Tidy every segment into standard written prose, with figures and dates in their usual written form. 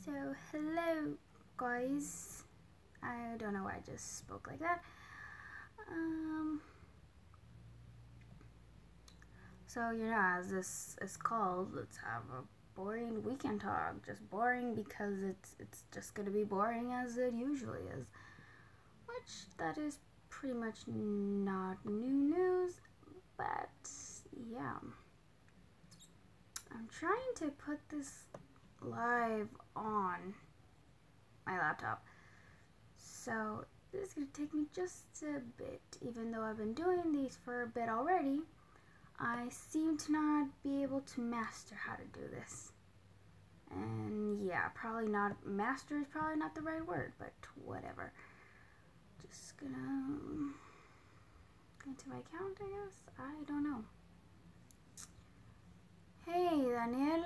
So, hello, guys. I don't know why I just spoke like that. So, as this is called, let's have a boring weekend talk. Just boring because it's just gonna be boring as it usually is. Which, that is pretty much not new news, but yeah. I'm trying to put this live on my laptop. So this is going to take me just a bit, even though I've been doing these for a bit already. I seem to not be able to master how to do this. And yeah, probably not, master is probably not the right word, but whatever. Just gonna go into my account, I guess. I don't know. Hey, Daniel.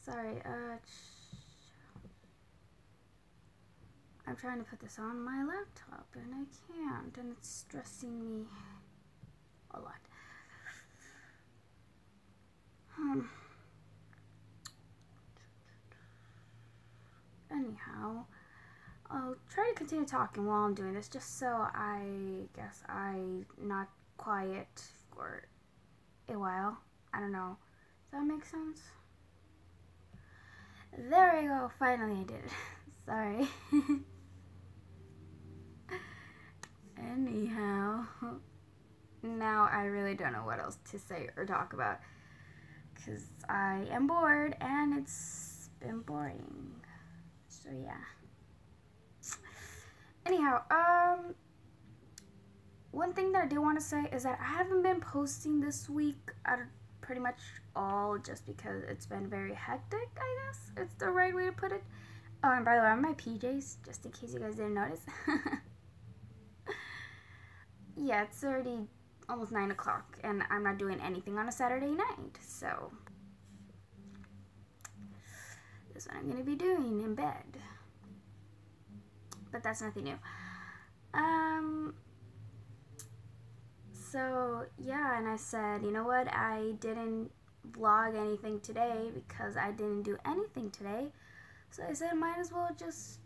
Sorry, I'm trying to put this on my laptop and I can't, and it's stressing me a lot. Anyhow, I'll try to continue talking while I'm doing this, just so I guess I'm not quiet for a while. I don't know. Does that make sense? There we go. Finally I did it. Sorry. Anyhow, now I really don't know what else to say or talk about, because I am bored and it's been boring. So yeah. Anyhow, one thing that I do want to say is that I haven't been posting this week at pretty much all, just because it's been very hectic, I guess. It's the right way to put it. Oh, and by the way, I'm in my PJs, just in case you guys didn't notice. Yeah, it's already almost 9 o'clock, and I'm not doing anything on a Saturday night, so that's what I'm going to be doing in bed. But that's nothing new. So, yeah, and I said, you know what, I didn't vlog anything today because I didn't do anything today. So I said, might as well just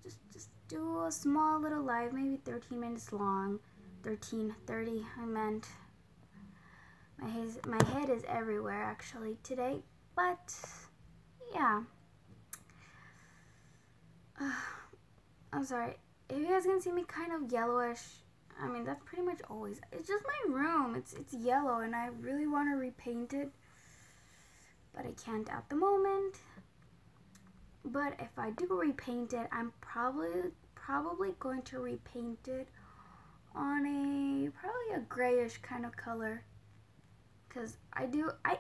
do a small little live, maybe 13 minutes long. 13:30, I meant. My head is everywhere, actually, today. But, yeah. I'm sorry. If you guys can see me kind of yellowish, I mean, that's pretty much always. It's just my room. It's yellow, and I really want to repaint it. But I can't at the moment. But if I do repaint it, I'm probably going to repaint it on probably a grayish kind of color. Because I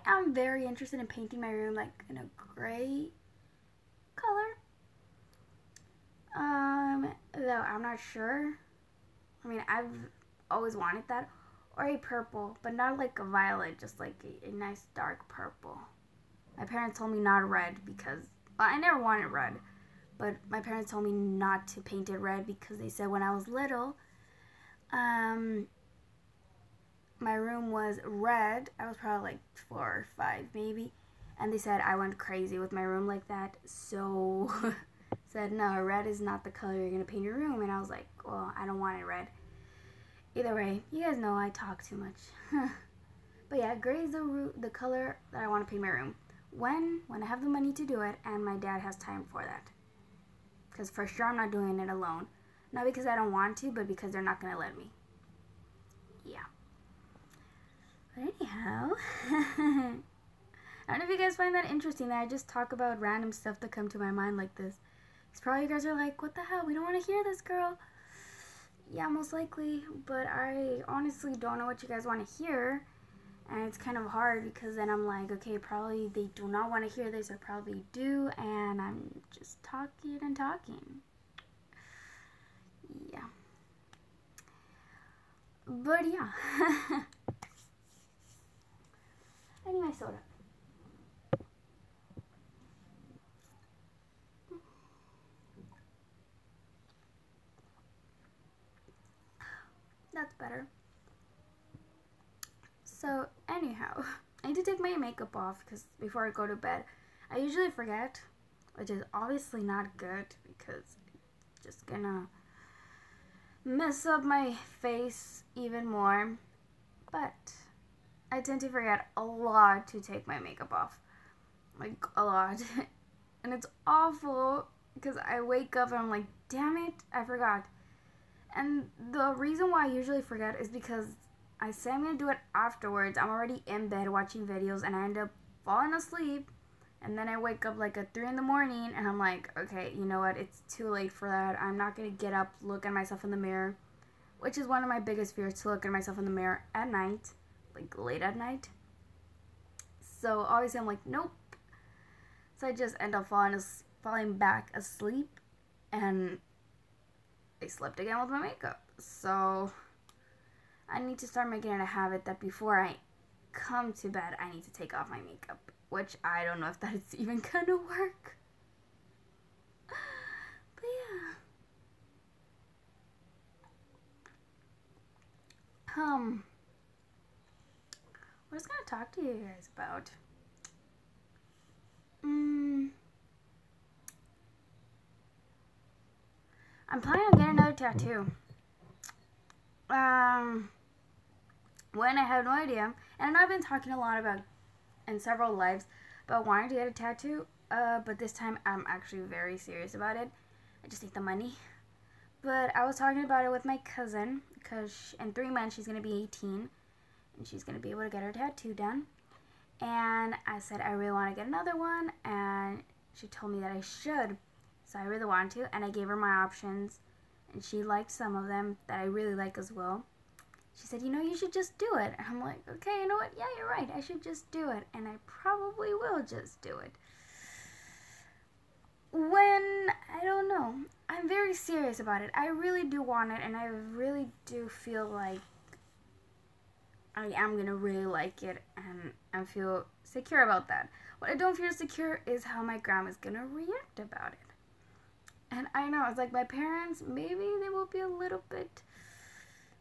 am very interested in painting my room like in a gray color. Though I'm not sure. I mean, I've always wanted that. Or a purple, but not like a violet, just like a nice dark purple. My parents told me not red because, well, I never wanted red. But my parents told me not to paint it red because they said when I was little, my room was red. I was probably like 4 or 5 maybe. And they said I went crazy with my room like that. So said, no, red is not the color you're going to paint your room. And I was like, well, I don't want it red. Either way, you guys know I talk too much. But yeah, gray is the color that I want to paint my room. When I have the money to do it and my dad has time for that. Because for sure I'm not doing it alone. Not because I don't want to, but because they're not going to let me. Yeah. But anyhow, I don't know if you guys find that interesting that I just talk about random stuff that come to my mind like this. Because probably you guys are like, what the hell? We don't want to hear this, girl. Yeah, most likely. But I honestly don't know what you guys want to hear. And it's kind of hard because then I'm like, okay, probably they do not want to hear this, or probably do, and I'm just talking and talking. Yeah. But yeah. I need my soda. That's better. So anyhow, I need to take my makeup off because before I go to bed, I usually forget, which is obviously not good because it's just gonna mess up my face even more. But I tend to forget a lot to take my makeup off, like a lot. And it's awful because I wake up and I'm like, damn it, I forgot. And the reason why I usually forget is because I say I'm going to do it afterwards. I'm already in bed watching videos and I end up falling asleep. And then I wake up like at 3 in the morning and I'm like, okay, you know what? It's too late for that. I'm not going to get up, look at myself in the mirror, which is one of my biggest fears, to look at myself in the mirror at night, like late at night. So obviously I'm like, nope. So I just end up falling back asleep and I slept again with my makeup. So I need to start making it a habit that before I come to bed, I need to take off my makeup, which I don't know if that's even gonna work. But yeah. What I was gonna talk to you guys about? I'm planning on getting another tattoo. When I have no idea, and I've been talking a lot about in several lives about wanting to get a tattoo, but this time I'm actually very serious about it. I just need the money. But I was talking about it with my cousin because in 3 months she's gonna be 18 and she's gonna be able to get her tattoo done. And I said I really want to get another one, and she told me that I should. So I really want to, and I gave her my options, and she liked some of them that I really like as well. She said, you know, you should just do it. And I'm like, okay, you know what? Yeah, you're right. I should just do it, and I probably will just do it. I don't know. I'm very serious about it. I really do want it, and I really do feel like I am going to really like it, and I feel secure about that. What I don't feel secure is how my grandma's going to react about it. And I know, it's like my parents, maybe they will be a little bit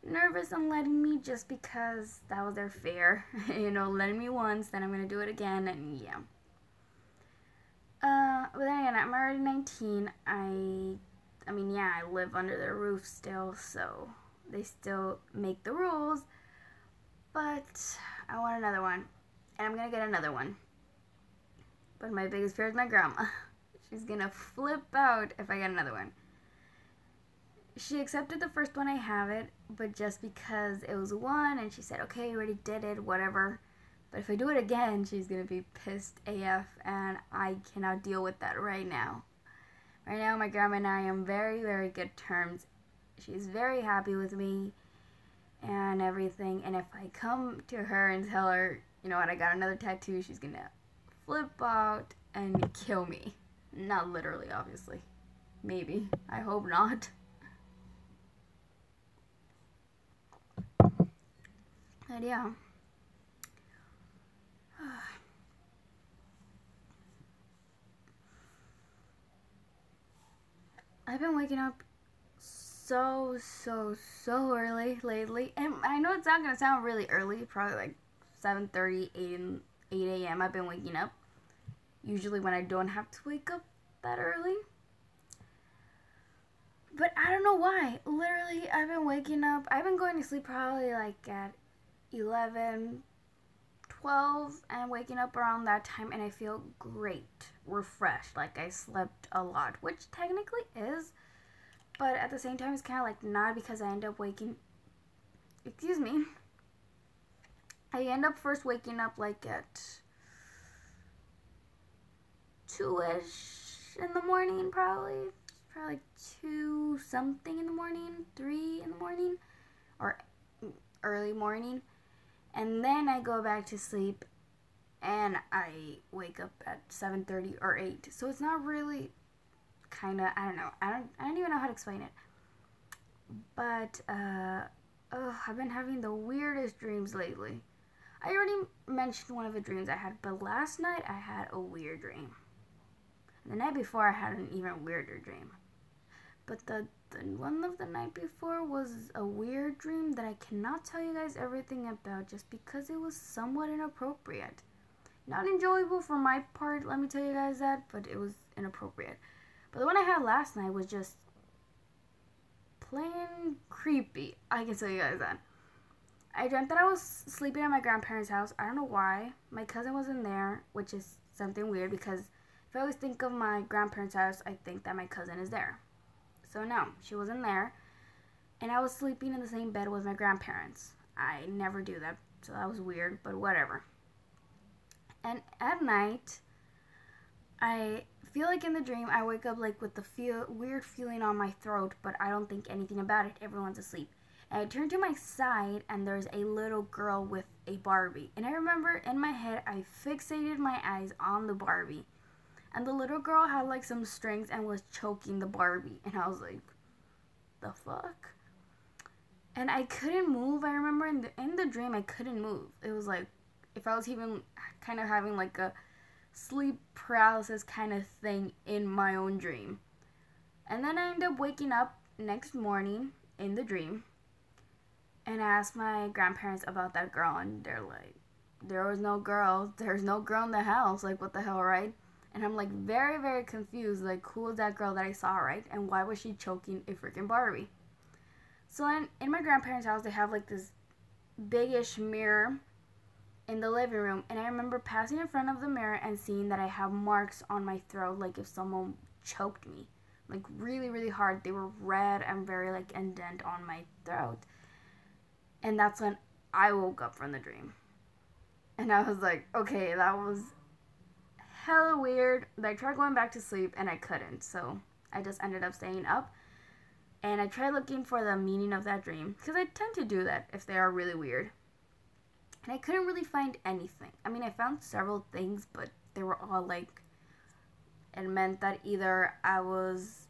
nervous on letting me just because that was their fear. You know, letting me once, then I'm going to do it again, and yeah. But then again, I'm already 19. I mean, yeah, I live under their roof still, so they still make the rules. But I want another one, and I'm going to get another one. But my biggest fear is my grandma. She's going to flip out if I get another one. She accepted the first one I have it, but just because it was one, and she said, okay, you already did it, whatever. But if I do it again, she's going to be pissed AF, and I cannot deal with that right now. Right now, my grandma and I are on very, very good terms. She's very happy with me and everything, and if I come to her and tell her, you know what, I got another tattoo, she's going to flip out and kill me. Not literally, obviously. Maybe. I hope not. But yeah. I've been waking up so early lately. And I know it's not going to sound really early. Probably like 7:30, 8 a.m. I've been waking up. Usually when I don't have to wake up that early. But I don't know why. Literally, I've been waking up. I've been going to sleep probably like at 11, 12, and waking up around that time, and I feel great, refreshed, like I slept a lot, which technically is, but at the same time, it's kind of like not, because I end up waking, I end up first waking up like at 2-ish in the morning, probably like 2 something in the morning, 3 in the morning, or early morning. And then I go back to sleep, and I wake up at 7:30 or 8. So it's not really, kind of, I don't know. I don't even know how to explain it. But, I've been having the weirdest dreams lately. I already mentioned one of the dreams I had, but last night I had a weird dream. The night before I had an even weirder dream. But the the one of the night before was a weird dream that I cannot tell you guys everything about just because it was somewhat inappropriate. Not enjoyable for my part, let me tell you guys that, but it was inappropriate. But the one I had last night was just plain creepy. I can tell you guys that. I dreamt that I was sleeping at my grandparents' house. I don't know why. My cousin wasn't there, which is something weird because if I always think of my grandparents' house, I think that my cousin is there. So no, she wasn't there. And I was sleeping in the same bed with my grandparents. I never do that, so that was weird, but whatever. And at night, I feel like in the dream, I wake up like with the weird feeling on my throat, but I don't think anything about it. Everyone's asleep. And I turn to my side, and there's a little girl with a Barbie. And I remember in my head, I fixated my eyes on the Barbie. And the little girl had like some strings and was choking the Barbie. And I was like, the fuck? And I couldn't move. I remember in the dream, I couldn't move. It was like, if I was even kind of having like a sleep paralysis kind of thing in my own dream. And then I ended up waking up next morning in the dream. And I asked my grandparents about that girl, and they're like, there was no girl. There's no girl in the house. Like, what the hell, right? And I'm like very, very confused. Like, who was that girl that I saw, right? And why was she choking a freaking Barbie? So in my grandparents' house, they have like this big-ish mirror in the living room. And I remember passing in front of the mirror and seeing that I have marks on my throat, like if someone choked me. Like, really, really hard. They were red and very, like, indent on my throat. And that's when I woke up from the dream. And I was like, okay, that was hella weird. I tried going back to sleep and I couldn't. So I just ended up staying up. And I tried looking for the meaning of that dream. Because I tend to do that if they are really weird. And I couldn't really find anything. I mean, I found several things, but they were all like, it meant that either I was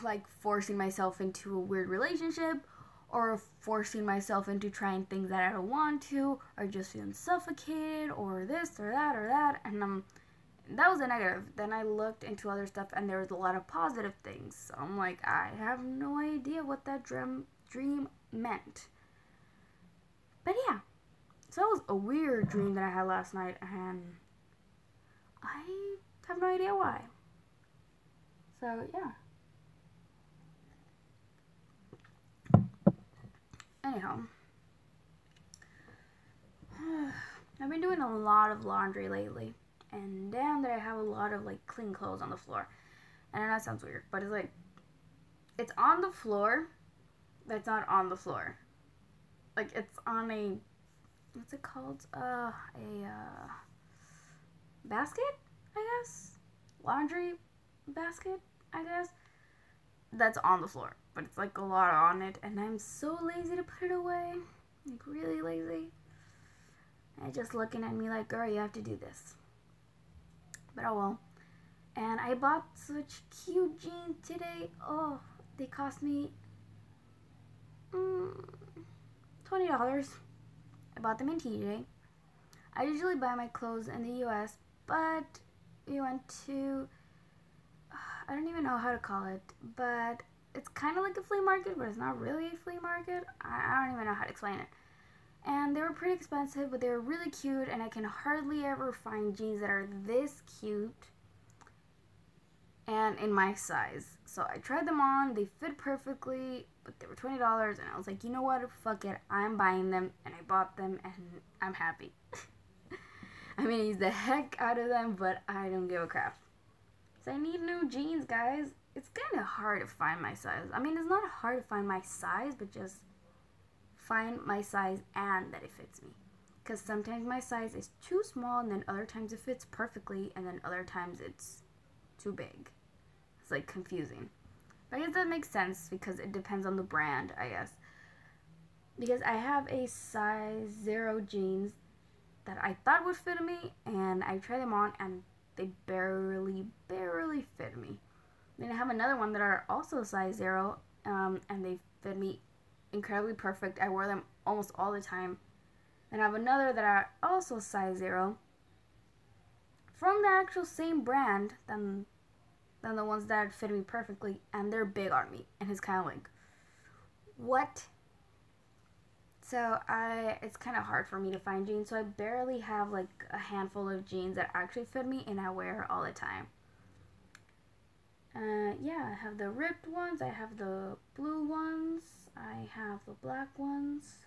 like forcing myself into a weird relationship, or forcing myself into trying things that I don't want to, or just feeling suffocated, or this, or that, and that was a negative. Then I looked into other stuff, and there was a lot of positive things, so I'm like, I have no idea what that dream meant. But yeah, so that was a weird dream that I had last night, and I have no idea why. So yeah. Anyhow, I've been doing a lot of laundry lately, and down there I have a lot of like clean clothes on the floor. And I know that sounds weird, but it's like, it's on the floor, but it's not on the floor. Like, it's on a, what's it called? A basket, I guess? Laundry basket, I guess? That's on the floor, but it's like a lot on it, and I'm so lazy to put it away, like really lazy. And just looking at me like, girl, you have to do this. But oh well. And I bought such cute jeans today. Oh, they cost me $20. I bought them in TJ. I usually buy my clothes in the US, but we went to, I don't even know how to call it, but it's kind of like a flea market, but it's not really a flea market. I don't even know how to explain it. And they were pretty expensive, but they were really cute, and I can hardly ever find jeans that are this cute and in my size. So I tried them on, they fit perfectly, but they were $20, and I was like, you know what, fuck it, I'm buying them, and I bought them, and I'm happy. I'm gonna use the heck out of them, but I don't give a crap. So I need new jeans, guys. It's kind of hard to find my size. I mean, it's not hard to find my size, but just find my size and that it fits me. Because sometimes my size is too small, and then other times it fits perfectly, and then other times it's too big. It's like confusing. But I guess that makes sense because it depends on the brand, I guess. Because I have a size 0 jeans that I thought would fit me, and I tried them on, and they barely fit me. Then I have another one that are also size 0, and they fit me incredibly perfect. I wear them almost all the time. Then I have another that are also size 0 from the actual same brand than than the ones that fit me perfectly, and they're big on me. And it's kind of like, what? So it's kind of hard for me to find jeans. So I barely have like a handful of jeans that actually fit me and I wear all the time. Yeah, I have the ripped ones. I have the blue ones. I have the black ones.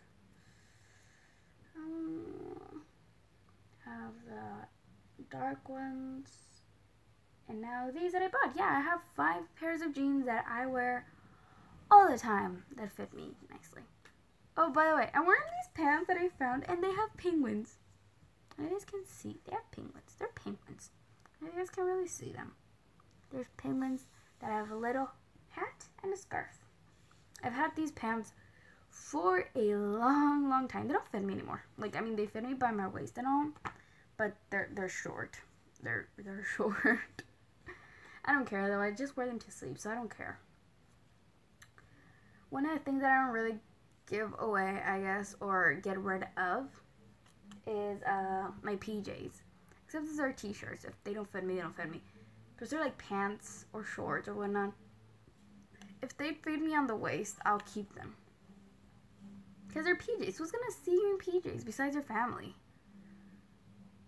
Have the dark ones. And now these that I bought. Yeah, I have 5 pairs of jeans that I wear all the time that fit me nicely. Oh, by the way, I'm wearing these pants that I found, and they have penguins. And you guys can see, they have penguins. They're penguins. And you guys can really see them. There's penguins that have a little hat and a scarf. I've had these pants for a long, long time. They don't fit me anymore. Like, I mean, they fit me by my waist and all, but they're short. They're short. I don't care though. I just wear them to sleep, so I don't care. One of the things that I don't really give away, I guess, or get rid of is my PJs. Except these are t-shirts. If they don't fit me, they don't fit me. But if they're like pants or shorts or whatnot, if they fit me on the waist, I'll keep them. Because they're PJs. Who's gonna see you in PJs besides your family?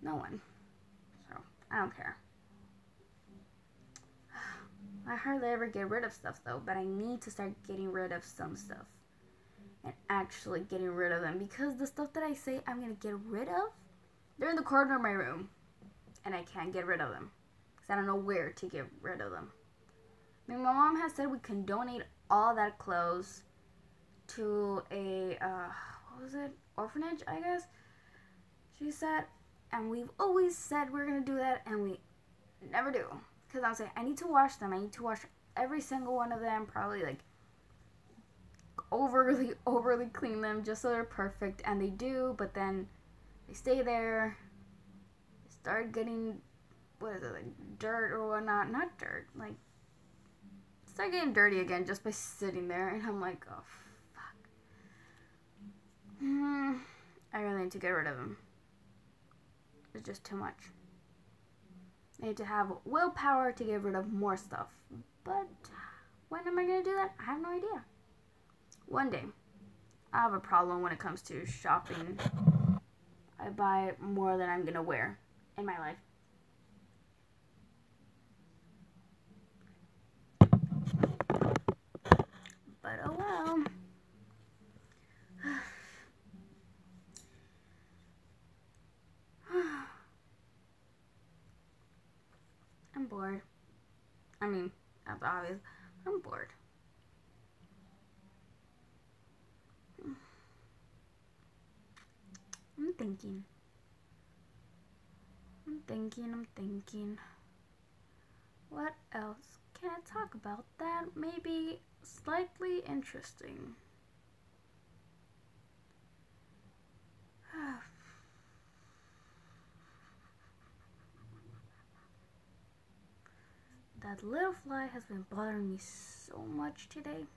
No one. So, I don't care. I hardly ever get rid of stuff though, but I need to start getting rid of some stuff. And actually getting rid of them. Because the stuff that I say I'm gonna get rid of, they're in the corner of my room. And I can't get rid of them. Because I don't know where to get rid of them. I mean, my mom has said we can donate all that clothes to a, what was it? Orphanage, I guess? She said, and we've always said we're going to do that, and we never do. Because I'm saying, I need to wash them. I need to wash every single one of them, probably like overly clean them just so they're perfect. And they do, but then they stay there. They start getting, what is it, like dirt or whatnot? Not dirt, like, start getting dirty again just by sitting there. And I'm like, oh, fuck. I really need to get rid of them. It's just too much. I need to have willpower to get rid of more stuff. But when am I going to do that? I have no idea. One day. I have a problem when it comes to shopping. I buy more than I'm going to wear in my life. But oh well. I'm bored. I mean, that's obvious. I'm bored. I'm thinking. What else can I talk about that may be slightly interesting? That little fly has been bothering me so much today.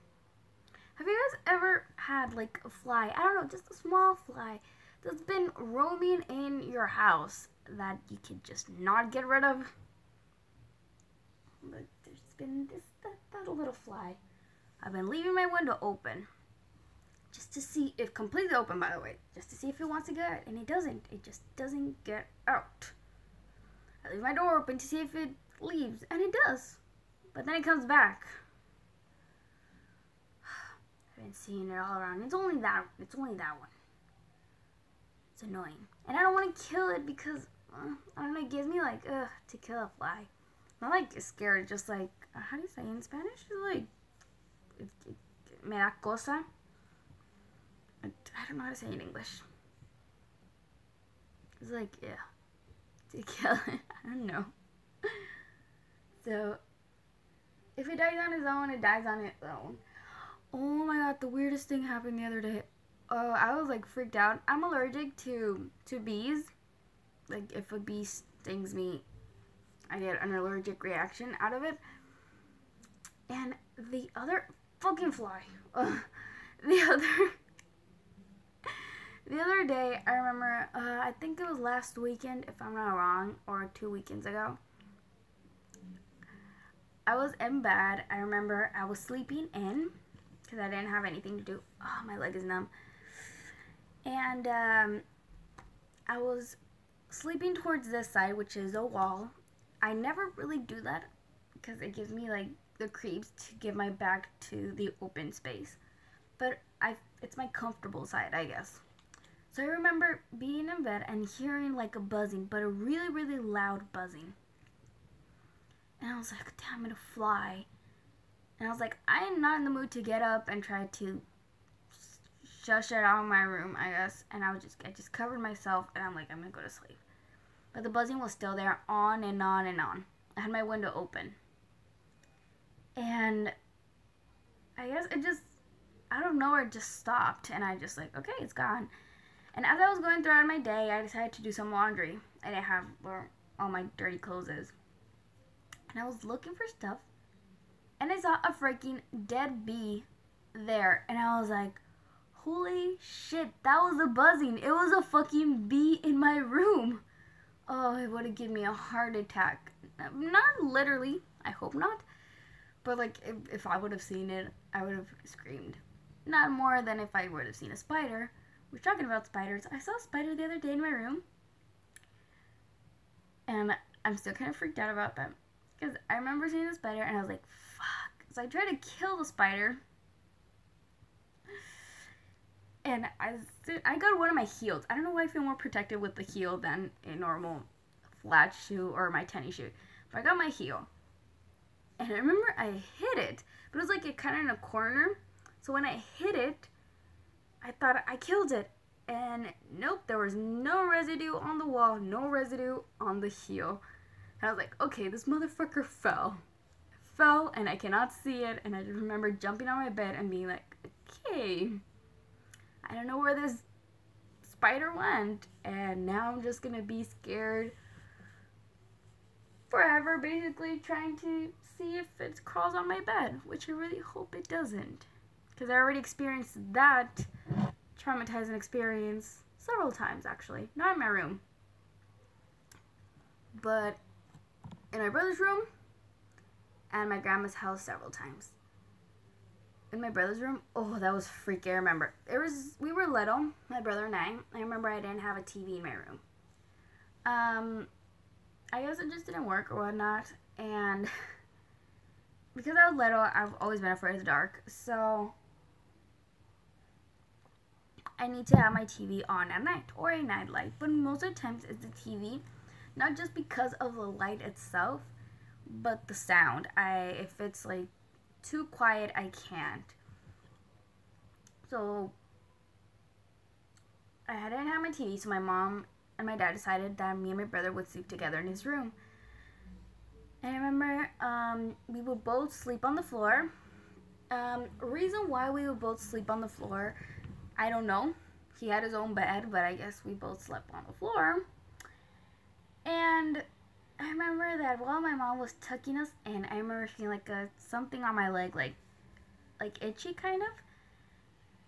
Have you guys ever had like a fly, I don't know, just a small fly that's been roaming in your house that you can just not get rid of? But there's been that little fly. I've been leaving my window open just to see if, completely open by the way, just to see if it wants to get out, and it doesn't. It just doesn't get out. I leave my door open to see if it leaves, and it does, but then it comes back. I've been seeing it all around. It's only that one. It's annoying, and I don't want to kill it because I don't know, it gives me like to kill a fly. I'm not like scared, just like how do you say in Spanish? It's like me da cosa. I don't know how to say it in English. It's like, yeah, to kill it. I don't know. So, if it dies on its own, it dies on its own. Oh my god, the weirdest thing happened the other day. I was like freaked out. I'm allergic to bees. Like, if a bee stings me, I get an allergic reaction out of it. And the other fucking fly. The other day, I remember, I think it was last weekend, if I'm not wrong, or 2 weekends ago. I was in bed. I remember I was sleeping in because I didn't have anything to do. Oh, my leg is numb. And I was sleeping towards this side, which is a wall. I never really do that because it gives me like the creeps to give my back to the open space. But it's my comfortable side, I guess. So I remember being in bed and hearing like a buzzing, but a really, really loud buzzing. And I was like, damn, I'm gonna fly. And I was like, I'm not in the mood to get up and try to shush it out of my room, I guess. And I just covered myself and I'm like, I'm gonna go to sleep. But the buzzing was still there, on and on and on. I had my window open. And I guess it just, I don't know, it just stopped. And I just like, okay, it's gone. And as I was going throughout my day, I decided to do some laundry. I didn't have where all my dirty clothes is. And I was looking for stuff. And I saw a freaking dead bee there. And I was like, holy shit, that was a buzzing. It was a fucking bee in my room. Oh, it would have given me a heart attack. Not literally, I hope not. But like, if I would have seen it, I would have screamed. Not more than if I would have seen a spider. We're talking about spiders. I saw a spider the other day in my room. And I'm still kind of freaked out about that. Because I remember seeing the spider and I was like, fuck. So I tried to kill the spider. And I got one of my heels. I don't know why I feel more protected with the heel than a normal flat shoe or my tennis shoe. But I got my heel. And I remember I hit it. But it was like kind of in a corner. So when I hit it, I thought I killed it. And nope, there was no residue on the wall. No residue on the heel. And I was like, okay, this motherfucker fell. Fell and I cannot see it. And I just remember jumping on my bed and being like, okay, I don't know where this spider went. And now I'm just going to be scared forever, basically trying to see if it crawls on my bed, which I really hope it doesn't. Because I already experienced that traumatizing experience several times, actually. Not in my room, but in my brother's room and my grandma's house several times. In my brother's room, oh, that was freaky. I remember we were little, my brother and I. I remember I didn't have a TV in my room. I guess it just didn't work or whatnot, and because I was little, I've always been afraid of the dark, so I need to have my TV on at night, or a night light, but most of the times it's the TV, not just because of the light itself, but the sound. If it's like too quiet, I can't. So I didn't have my TV, so my mom and my dad decided that me and my brother would sleep together in his room. And I remember we would both sleep on the floor. Reason why we would both sleep on the floor, I don't know. He had his own bed, but I guess we both slept on the floor. And I remember that while my mom was tucking us in, I remember feeling like something on my leg, like itchy kind of.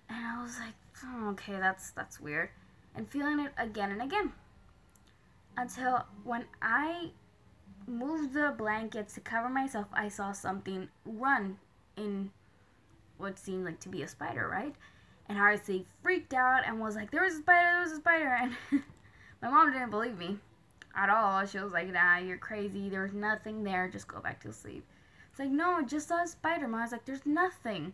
And I was like, oh, okay, that's weird. And feeling it again and again. Until when I moved the blankets to cover myself, I saw something run in what seemed like to be a spider, right? And I freaked out and was like, there was a spider. And my mom didn't believe me at all. She was like, nah, you're crazy. There's nothing there. Just go back to sleep. It's like, no, I just saw a spider. Mom was like, there's nothing.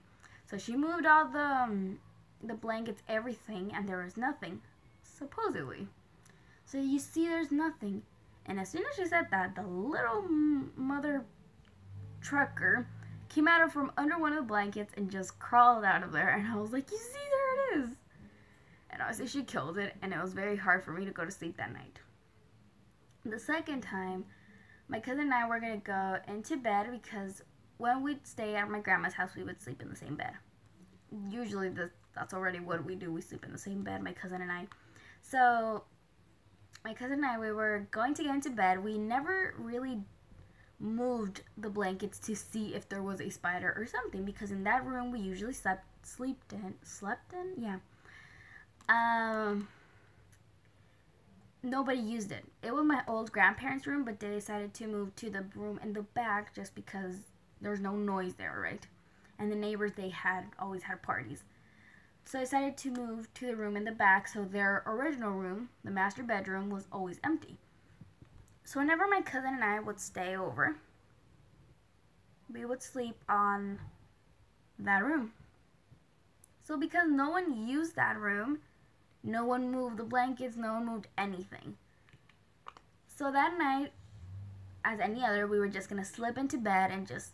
So she moved all the blankets, everything, and there was nothing, supposedly. So you see there's nothing. And as soon as she said that, the little mother trucker came out from under one of the blankets and just crawled out of there. And I was like, you see, there it is. And obviously she killed it, and it was very hard for me to go to sleep that night. The second time, my cousin and I were going to go into bed because when we'd stay at my grandma's house, we would sleep in the same bed. Usually that's already what we do. We sleep in the same bed, my cousin and I. So my cousin and I, we were going to get into bed. We never really moved the blankets to see if there was a spider or something, because in that room we usually slept in. Yeah. Nobody used it. It was my old grandparents' room, but they decided to move to the room in the back just because There's no noise there, right? And the neighbors, they always had parties. So I decided to move to the room in the back, so their original room, the master bedroom, was always empty. So whenever my cousin and I would stay over, we would sleep on that room. So because no one used that room, no one moved the blankets, no one moved anything. So that night, as any other, we were just going to slip into bed and just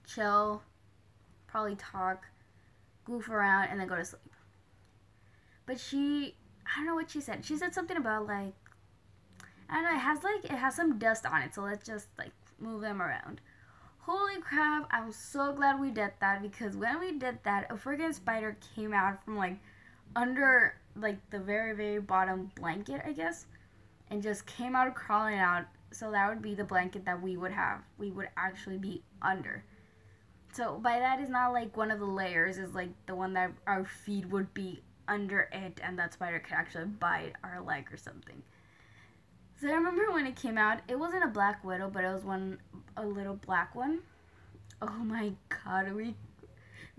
chill, probably talk, goof around, and then go to sleep. But I don't know what she said. She said something about, like, I don't know, it has some dust on it, so let's just, like, move them around. Holy crap, I'm so glad we did that, because when we did that, a freaking spider came out from, like, under, like, the very, very bottom blanket, I guess, and just came out crawling out. So that would be the blanket that we would have. We would actually be under. So by that is not like one of the layers, is like the one that our feet would be under it, and that spider could actually bite our leg or something. So I remember when it came out, it wasn't a black widow, but it was a little black one. Oh my god, we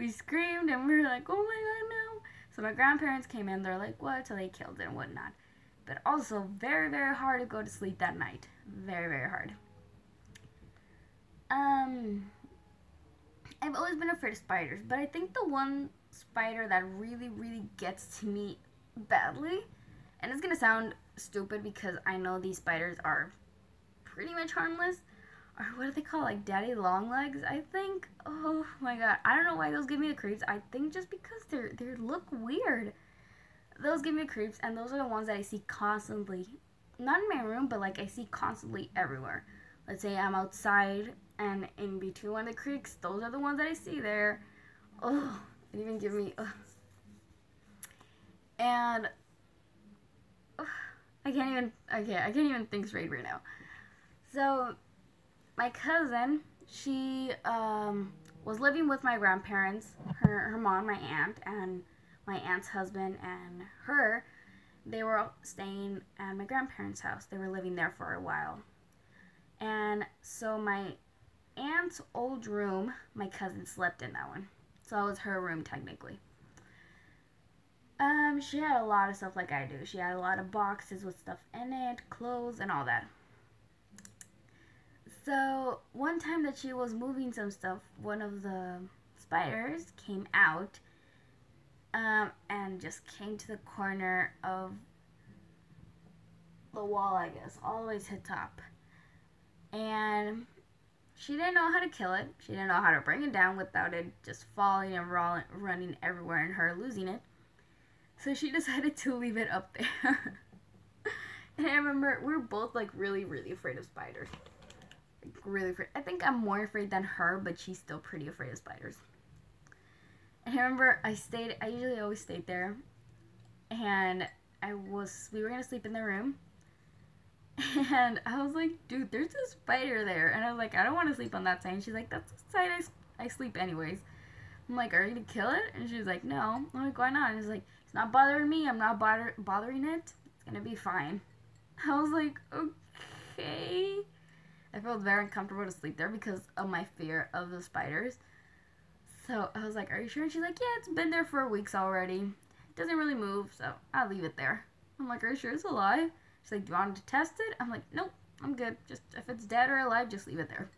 screamed and we were like, oh my god, no. So my grandparents came in, they're like, what? So they killed it and whatnot. But also very, very hard to go to sleep that night. Very, very hard. I've always been afraid of spiders, but I think the one spider that really, really gets to me badly, and it's gonna sound stupid because I know these spiders are pretty much harmless, or what do they call, like daddy long legs, I think. Oh my god, I don't know why those give me the creeps. I think just because they look weird. Those give me creeps, and those are the ones that I see constantly. Not in my room, but like I see constantly everywhere. Let's say I'm outside and in between one of the creeks, those are the ones that I see there. Oh, it even give me, and I can't even think straight right now. So my cousin, she was living with my grandparents, her mom, my aunt, and my aunt's husband and her. They were staying at my grandparents' house. They were living there for a while. And so my aunt's old room, my cousin slept in that one. So it was her room technically. She had a lot of stuff like I do. She had a lot of boxes with stuff in it, clothes, and all that. So one time that she was moving some stuff, one of the spiders came out and just came to the corner of the wall, I guess, all the way to the top. And she didn't know how to kill it. She didn't know how to bring it down without it just falling and running everywhere and her losing it. So she decided to leave it up there. And I remember we were both like really, really afraid of spiders. Like, really afraid. I think I'm more afraid than her, but she's still pretty afraid of spiders. And I remember I usually always stayed there. And we were gonna sleep in the room. And I was like, dude, there's a spider there. And I was like, I don't want to sleep on that side. And she's like, that's the side I sleep anyways. I'm like, are you gonna kill it? And she's like, no. I'm like, why not? And she's like, it's not bothering me. I'm not bothering it. It's gonna be fine. I was like, okay. I felt very uncomfortable to sleep there because of my fear of the spiders. So I was like, are you sure? And she's like, yeah, it's been there for weeks already. It doesn't really move, so I'll leave it there. I'm like, are you sure it's alive? She's like, do you want to test it? I'm like, nope, I'm good. Just if it's dead or alive, just leave it there.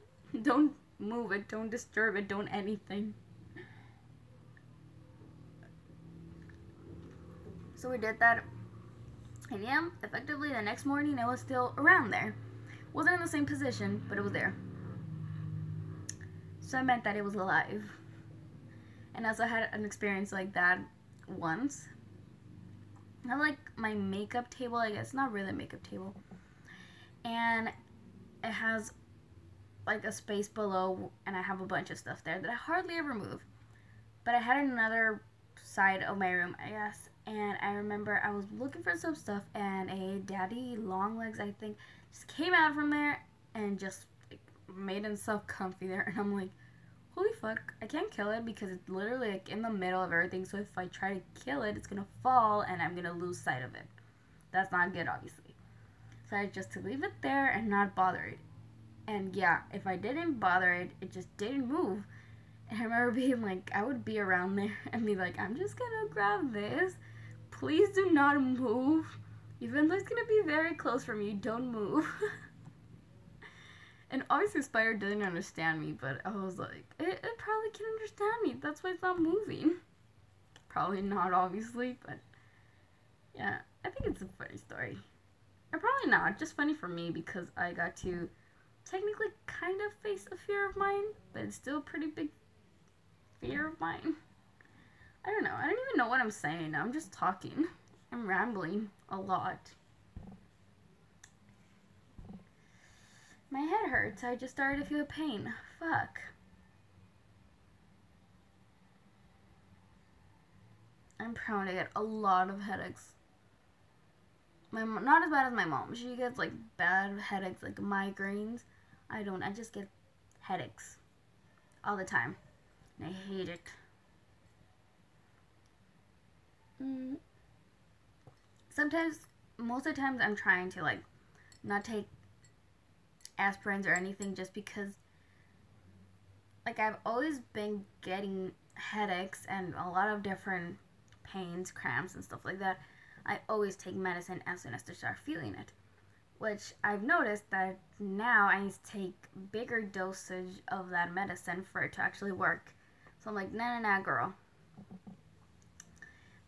Don't move it, don't disturb it, don't anything. So we did that. And yeah, effectively the next morning it was still around there. Wasn't in the same position, but it was there. So I meant that it was alive. And also I had an experience like that once. I have like my makeup table, I guess, not really a makeup table. And it has like a space below, and I have a bunch of stuff there that I hardly ever move. But I had another side of my room, I guess, and I remember I was looking for some stuff, and a daddy long legs, I think, just came out from there and just like, made himself comfy there. And I'm like, holy fuck, I can't kill it because it's literally like in the middle of everything. So if I try to kill it, it's gonna fall and I'm gonna lose sight of it. That's not good, obviously. So I just to leave it there and not bother it. And yeah, if I didn't bother it, it just didn't move. And I remember being like, I would be around there and be like, I'm just gonna grab this. Please do not move. Even though it's gonna be very close from you, don't move. And obviously Spider didn't understand me, but I was like, it probably can understand me. That's why it's not moving. Probably not, obviously, but yeah, I think it's a funny story. Or probably not, just funny for me because I got to technically kind of face a fear of mine, but it's still a pretty big fear of mine. I don't know. I don't even know what I'm saying. I'm just talking. I'm rambling a lot. My head hurts. I just started to feel pain. Fuck. I'm prone to get a lot of headaches. My mom, not as bad as my mom. She gets like bad headaches, like migraines. I don't. I just get headaches all the time. And I hate it. Sometimes, most of the times I'm trying to like not take aspirins or anything just because like I've always been getting headaches and a lot of different pains, cramps and stuff like that. I always take medicine as soon as I start feeling it, which I've noticed that now I need to take bigger dosage of that medicine for it to actually work. So I'm like, nah, girl.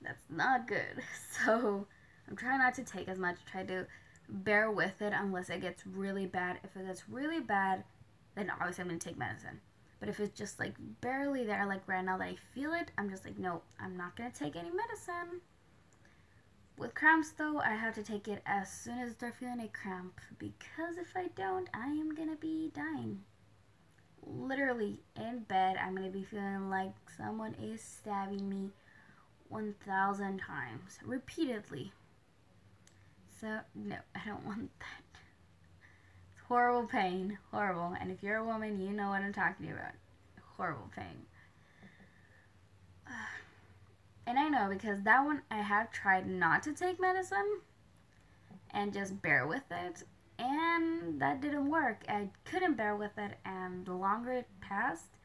That's not good. So I'm trying not to take as much, try to bear with it unless it gets really bad. If it gets really bad, then obviously I'm going to take medicine. But if it's just like barely there, like right now that I feel it, I'm just like, no, I'm not going to take any medicine. With cramps though, I have to take it as soon as I start feeling a cramp, because if I don't, I am going to be dying. Literally in bed, I'm going to be feeling like someone is stabbing me 1,000 times, repeatedly. So, no, I don't want that. It's horrible pain. Horrible. And if you're a woman, you know what I'm talking about. Horrible pain. And I know because that one I have tried not to take medicine and just bear with it. And that didn't work. I couldn't bear with it. And the longer it passed,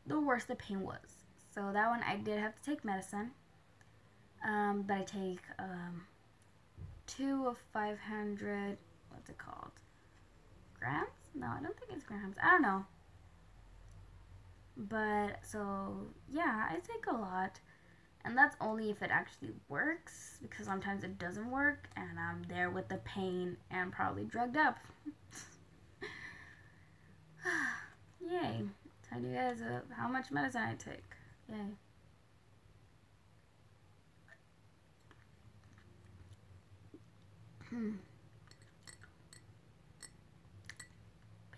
the worse the pain was. So that one I did have to take medicine. But I take 2 of 500, what's it called? Grams? No, I don't think it's grams. I don't know. But, so, yeah, I take a lot. And that's only if it actually works, because sometimes it doesn't work, and I'm there with the pain and probably drugged up. Yay. Tell you guys how much medicine I take. Yay. But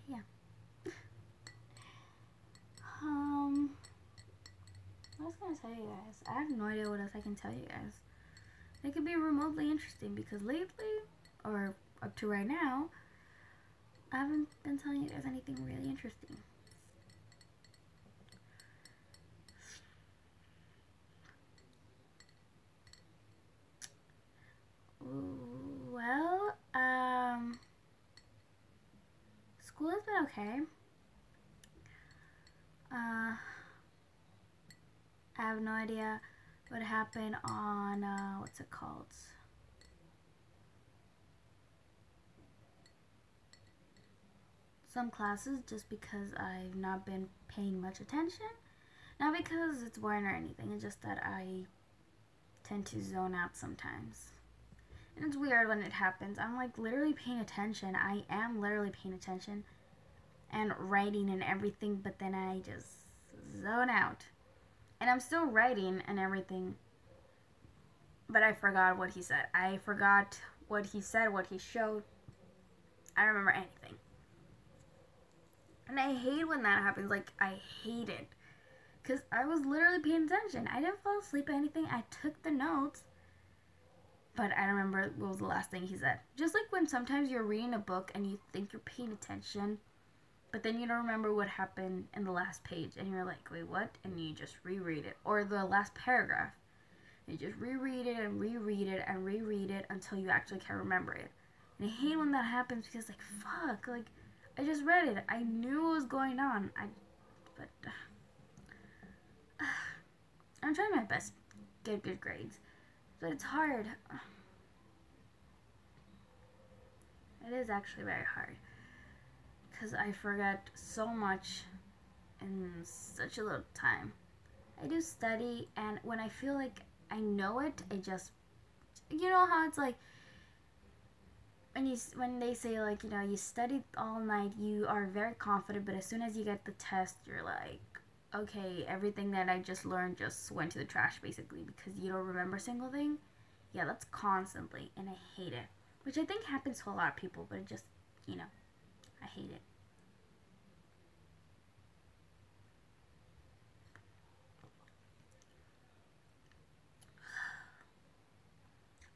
yeah. What was I gonna tell you guys? I have no idea what else I can tell you guys. It could be remotely interesting because lately, or up to right now, I haven't been telling you guys anything really interesting. Well, school has been okay. I have no idea what happened on, what's it called? Some classes, just because I've not been paying much attention. Not because it's boring or anything, it's just that I tend to zone out sometimes. And it's weird when it happens. I'm like literally paying attention. I am literally paying attention and writing and everything, but then I just zone out. And I'm still writing and everything, but I forgot what he said. I forgot what he said, what he showed. I don't remember anything. And I hate when that happens. Like, I hate it. Because I was literally paying attention. I didn't fall asleep or anything. I took the notes. But I don't remember what was the last thing he said. Just like when sometimes you're reading a book and you think you're paying attention, but then you don't remember what happened in the last page. And you're like, wait, what? And you just reread it. Or the last paragraph. You just reread it and reread it and reread it until you actually can remember it. And I hate when that happens because, like, fuck. Like, I just read it. I knew what was going on. But I'm trying my best to get good grades, but it's hard. It is actually very hard because I forget so much in such a little time. I do study, and when I feel like I know it, I just, you know how it's like when they say, like, you know, you studied all night, you are very confident, but as soon as you get the test, you're like, okay, everything that I just learned just went to the trash, basically, because you don't remember a single thing. Yeah, that's constantly, and I hate it, which I think happens to a lot of people, but it just, you know, I hate it.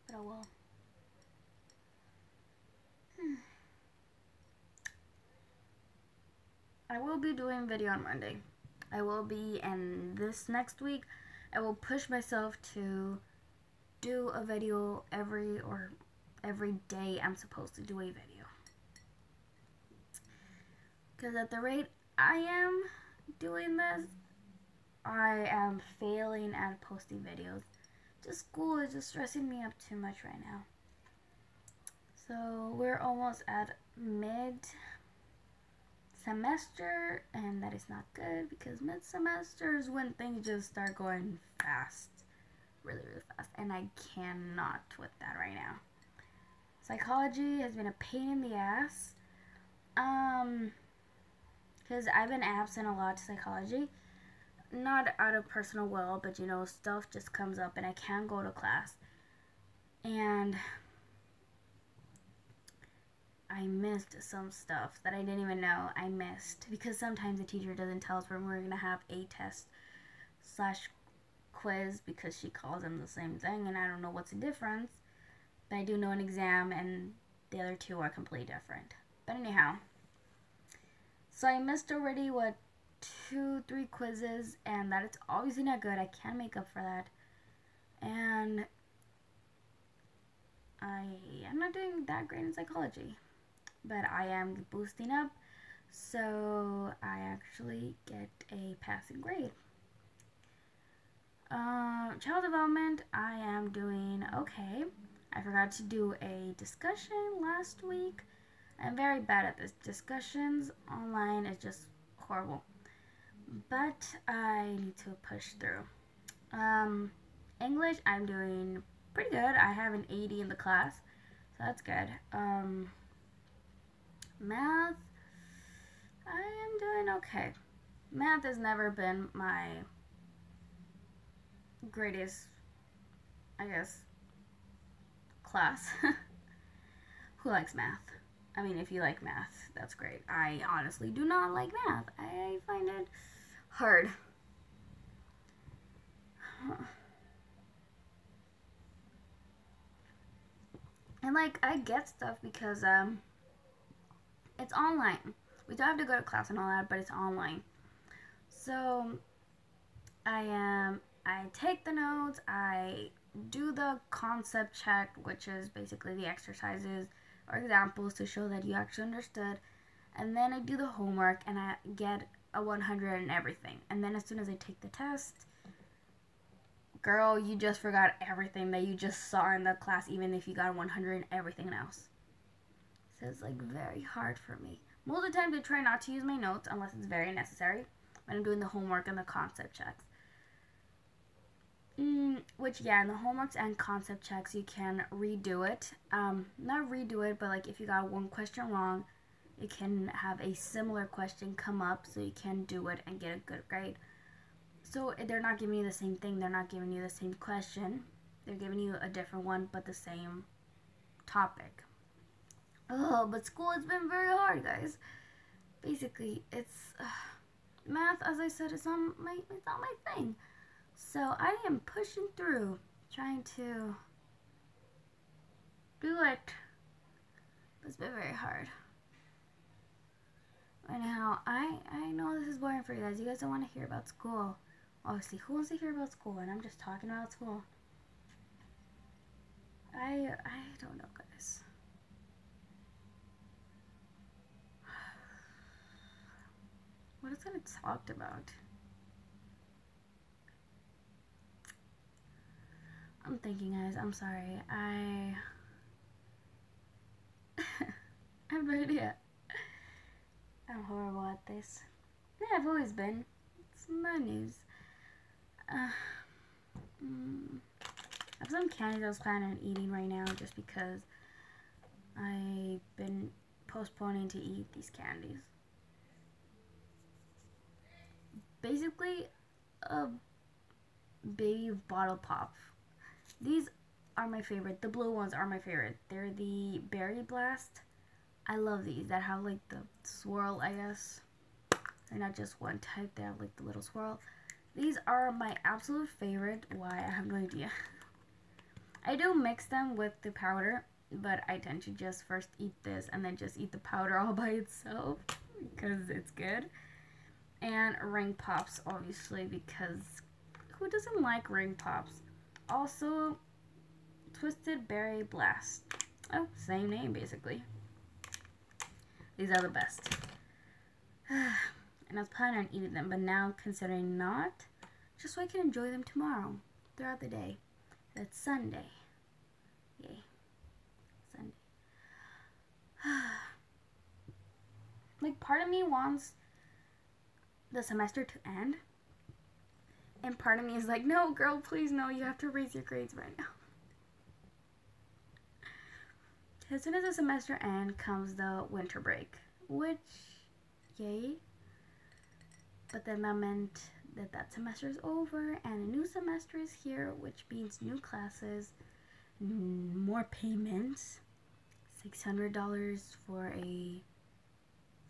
But oh well. I will be doing video on Monday. I will be, and this next week, I will push myself to do a video every day I'm supposed to do a video. Because at the rate I am doing this, I am failing at posting videos. Just school is just stressing me up too much right now. So we're almost at mid-semester, and that is not good because mid-semester is when things just start going fast. Really, really fast. And I cannot with that right now. Psychology has been a pain in the ass. Because I've been absent a lot to psychology. Not out of personal will, but you know, stuff just comes up and I can't go to class. And I missed some stuff that I didn't even know I missed. Because sometimes the teacher doesn't tell us when we're going to have a test / quiz because she calls them the same thing and I don't know what's the difference. But I do know an exam and the other two are completely different. But anyhow, so I missed already, 2-3 quizzes, and that it's obviously not good. I can't make up for that. And I am not doing that great in psychology, but I am boosting up, so I actually get a passing grade. Child development, I am doing okay. I forgot to do a discussion last week. I'm very bad at this. Discussions online is just horrible. But I need to push through. English, I'm doing pretty good. I have an 80 in the class, so that's good. Math, I am doing okay. Math has never been my greatest, I guess, class. Who likes math? I mean, if you like math, that's great. I honestly do not like math. I find it hard. And like, I get stuff because it's online. We don't have to go to class and all that, but it's online. So I take the notes, I do the concept check, which is basically the exercises or examples to show that you actually understood, and then I do the homework and I get a 100 in everything. And then as soon as I take the test, girl, you just forgot everything that you just saw in the class, even if you got a 100 in everything else. So it's like very hard for me. Most of the time I try not to use my notes unless it's very necessary when I'm doing the homework and the concept checks. Which, yeah, in the homeworks and concept checks, you can redo it. Not redo it, but like if you got one question wrong, you can have a similar question come up so you can do it and get a good grade. So they're not giving you the same thing. They're not giving you the same question. They're giving you a different one, but the same topic. Oh, but school has been very hard, guys. Basically, it's math, as I said, it's not my thing. So I am pushing through, trying to do it. It's been very hard. Anyhow, I know this is boring for you guys. You guys don't want to hear about school. Obviously, who wants to hear about school? And I'm just talking about school. I don't know, guys. What is it talked about? I'm thinking, guys. I'm sorry. I have no idea. I'm horrible at this. Yeah, I've always been. It's no news. I have some candies I was planning on eating right now just because I've been postponing to eat these candies. Basically, a baby bottle pop. These are my favorite. The blue ones are my favorite. They're the Berry Blast. I love these that have like the swirl, I guess. They're not just one type, they have like the little swirl. These are my absolute favorite. Why? I have no idea. I do mix them with the powder, but I tend to just first eat this and then just eat the powder all by itself because it's good. And ring pops, obviously, because who doesn't like ring pops? Also, Twisted Berry Blast. Oh, same name basically. These are the best. And I was planning on eating them, but now considering not, just so I can enjoy them tomorrow, throughout the day. That's Sunday. Yay. Sunday. Like, part of me wants the semester to end, and part of me is like, no, girl, please, no, you have to raise your grades right now. As soon as the semester ends comes the winter break, which, yay. But then that meant that that semester is over and a new semester is here, which means new classes, more payments, $600 for a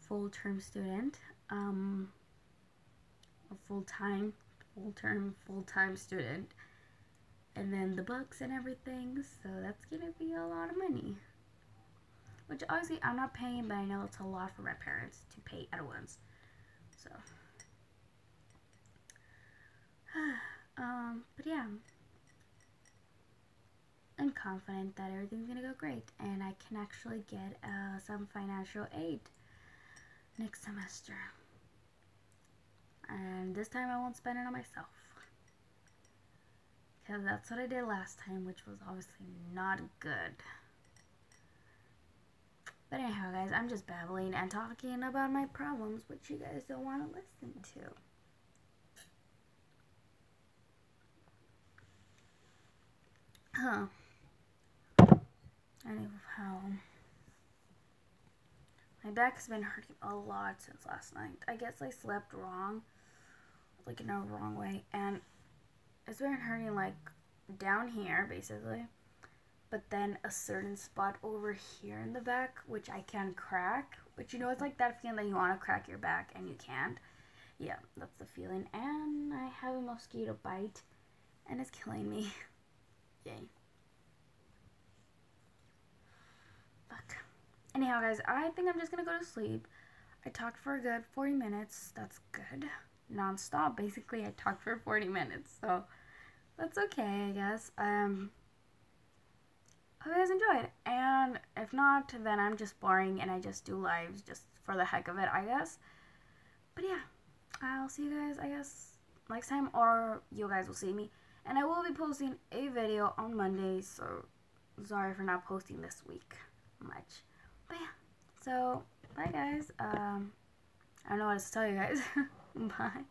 full-term student, a full-time student, and then the books and everything, so that's gonna be a lot of money. Which obviously I'm not paying, but I know it's a lot for my parents to pay at once. So, but yeah, I'm confident that everything's gonna go great, and I can actually get some financial aid next semester. And this time I won't spend it on myself, because that's what I did last time, which was obviously not good. But anyhow, guys, I'm just babbling and talking about my problems, which you guys don't want to listen to. Anyhow, my back has been hurting a lot since last night. I guess I slept wrong, like in a wrong way, and it's been hurting like down here, basically. But then a certain spot over here in the back, which I can crack. Which, you know, it's like that feeling that you want to crack your back and you can't. Yeah, that's the feeling. And I have a mosquito bite, and it's killing me. Yay. Fuck. Anyhow, guys, I think I'm just gonna go to sleep. I talked for a good 40 minutes. That's good. Non-stop, basically. I talked for 40 minutes, so that's okay, I guess. Hope you guys enjoyed, and if not, then I'm just boring and I just do lives just for the heck of it, I guess. But yeah, I'll see you guys, I guess, next time, or you guys will see me. And I will be posting a video on Monday, so sorry for not posting this week much. But yeah, so bye guys. I don't know what else to tell you guys. Bye.